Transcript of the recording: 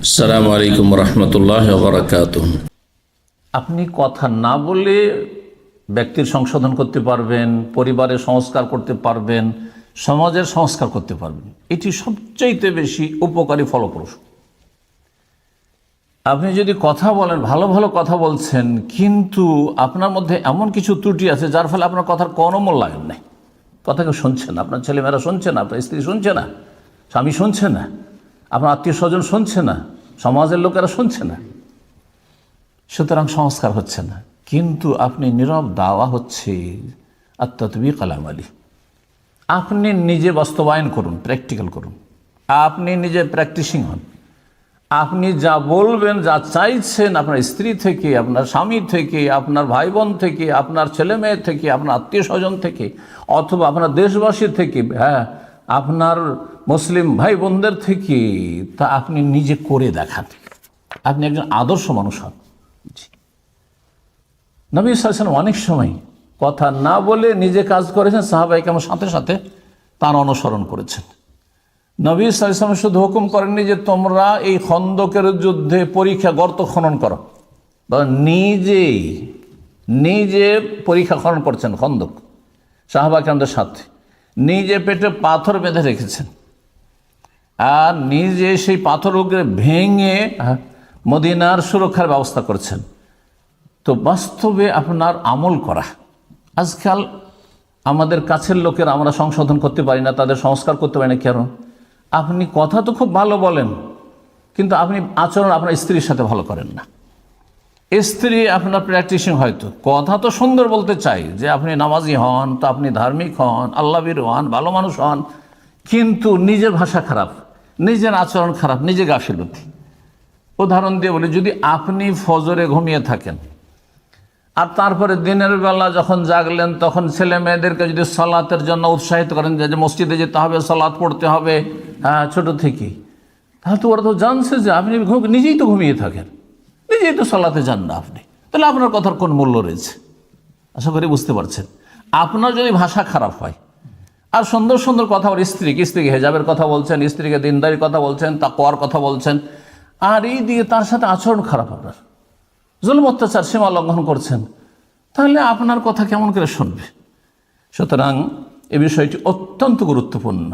আসসালামু আলাইকুম রহমতুল্লাহি ওয়া বারাকাতুহু। আপনি কথা না বলে ব্যক্তির সংশোধন করতে পারবেন, পরিবারের সংস্কার করতে পারবেন, সমাজের সংস্কার করতে পারবেন। এটি সবচাইতে বেশি উপকারী, ফলপ্রসূ। আপনি যদি কথা বলেন, ভালো ভালো কথা বলছেন, কিন্তু আপনার মধ্যে এমন কিছু ত্রুটি আছে যার ফলে আপনার কথার কোনো মূল্যায়ন নেই। কথা কেউ শুনছে না, আপনার ছেলেমেয়েরা শুনছে না, আপনার স্ত্রী শুনছে না, স্বামী শুনছে না, আপনার আত্মীয় স্বজন শুনছে না, সমাজের লোকেরা শুনছে না, সুতরাং সংস্কার হচ্ছে না। কিন্তু আপনি নীরব দাওয়া হচ্ছে আত-তাতবীক আল আমালি। আপনি নিজে বাস্তবায়ন করুন, প্র্যাকটিক্যাল করুন, আপনি নিজে প্র্যাকটিসিং হন। আপনি যা বলবেন, যা চাইছেন আপনার স্ত্রী থেকে, আপনার স্বামী থেকে, আপনার ভাই বোন থেকে, আপনার ছেলে মেয়ে থেকে, আপনার আত্মীয় স্বজন থেকে, অথবা আপনার দেশবাসী থেকে, হ্যাঁ, আপনার মুসলিম ভাই বোনদের থেকে, তা আপনি নিজে করে দেখান। আপনি একজন আদর্শ মানুষ হন। নবী সাল্লাল্লাহু আলাইহি ওয়াসাল্লাম অনেক সময় কথা না বলে নিজে কাজ করেছেন, সাহাবায়ে কেরামের সাথে সাথে তার অনুসরণ করেছেন। নবী সাল্লাল্লাহু আলাইহি ওয়াসাল্লাম শুধু হুকুম করেননি যে তোমরা এই খন্দকের যুদ্ধে পরীক্ষা গর্ত খনন করো, নিজে পরীক্ষা খনন করছেন খন্দক, সাহাবায়ে কেরামদের সাথে নিজে পেটে পাথর বেঁধে রেখেছেন, আর নিজে সেই পাথরগুলো ভেঙে মদিনার সুরক্ষার ব্যবস্থা করছেন। তো বাস্তবে আপনার আমল করা। আজকাল আমাদের কাছের লোকের আমরা সংশোধন করতে পারি না, তাদের সংস্কার করতে পারি না। কেন? আপনি কথা তো খুব ভালো বলেন, কিন্তু আপনি আচরণ আপনার স্ত্রীর সাথে ভালো করেন না। স্ত্রী আপনার প্র্যাকটিসিং, হয়তো কথা তো সুন্দর বলতে চাই যে আপনি নামাজি হন, তো আপনি ধার্মিক হন, আল্লাহভীর হন, ভালো মানুষ হন, কিন্তু নিজের ভাষা খারাপ, নিজের আচরণ খারাপ, নিজে গাফিলতি। উদাহরণ দিয়ে বলি, যদি আপনি ফজরে ঘুমিয়ে থাকেন আর তারপরে দিনের বেলা যখন জাগলেন তখন ছেলে মেয়েদেরকে যদি সালাতের জন্য উৎসাহিত করেন যে মসজিদে যেতে হবে, সালাত পড়তে হবে, হ্যাঁ, ছোটো থেকেই, তাহলে তো ওরা তো জানছে যে আপনি নিজেই তো ঘুমিয়ে থাকেন, নিজেই তো সালাতে যান না আপনি, তাহলে আপনার কথার কোন মূল্য রয়েছে? আশা করি বুঝতে পারছেন। আপনার যদি ভাষা খারাপ হয় আর সুন্দর সুন্দর কথা বল, স্ত্রীকে হেজাবের কথা বলছেন, স্ত্রীকে দিনদারির কথা বলছেন, তাকওয়ার কথা বলছেন, আর এই দিকে তার সাথে আচরণ খারাপ, আপনার জুলুম অত্যাচার সীমা লঙ্ঘন করছেন, তাহলে আপনার কথা কেমন করে শুনবে? সুতরাং এই বিষয়টি অত্যন্ত গুরুত্বপূর্ণ।